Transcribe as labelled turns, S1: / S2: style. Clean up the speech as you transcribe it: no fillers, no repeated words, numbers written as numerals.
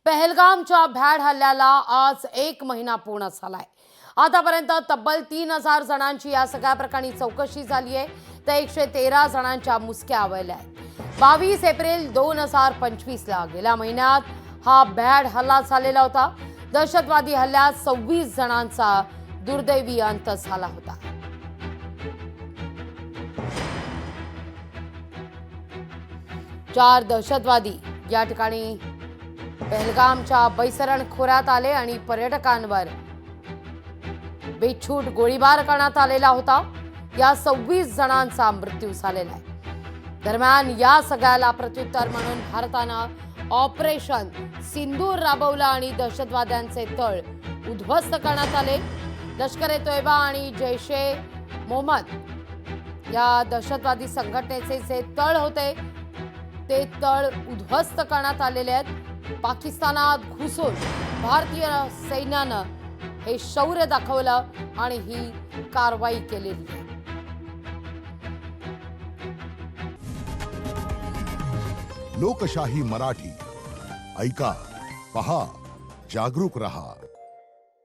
S1: पहलगामच्या भ्याड हल्ल्याला आज 1 महिना पूर्ण झालाय। आतापर्यंत तब्बल 3000 जणांची या सगळ्या प्रकरणी चौकशी झाली आहे, तर 113 जणांच्या मुसक्या आवळल्या आहेत। 22 एप्रिल 2025 ला गेल्या महिन्यात हा भ्याड हल्ला झालेला होता। दहशतवादी हल्ल्यात 26 जणांचा दुर्दैवी अंत झाला होता। चार दहशतवादी या ठिकाणी पहलगामच्या बैसरण खोऱ्यात आले आणि पर्यटकांवर बेछूट गोळीबार करण्यात आलेला होता। या 26 जणांचा मृत्यू झालेला आहे। दरम्यान या सगळ्याला प्रत्युत्तर म्हणून भारतानं ऑपरेशन सिंदूर राबवलं आणि दहशतवाद्यांचे तळ उद्ध्वस्त करण्यात आले। लष्कर-ए-तोयबा आणि जैश-ए-मोहम्मद या दहशतवादी संघटनेचे जे तळ होते ते तळ उद्ध्वस्त करण्यात आलेले आहेत। पाकिस्तानात घुसून भारतीय सैन्यानं हे शौर्य दाखवलं आणि ही कारवाई केलेली आहे।
S2: लोकशाही मराठी ऐका, पहा, जागरूक रहा।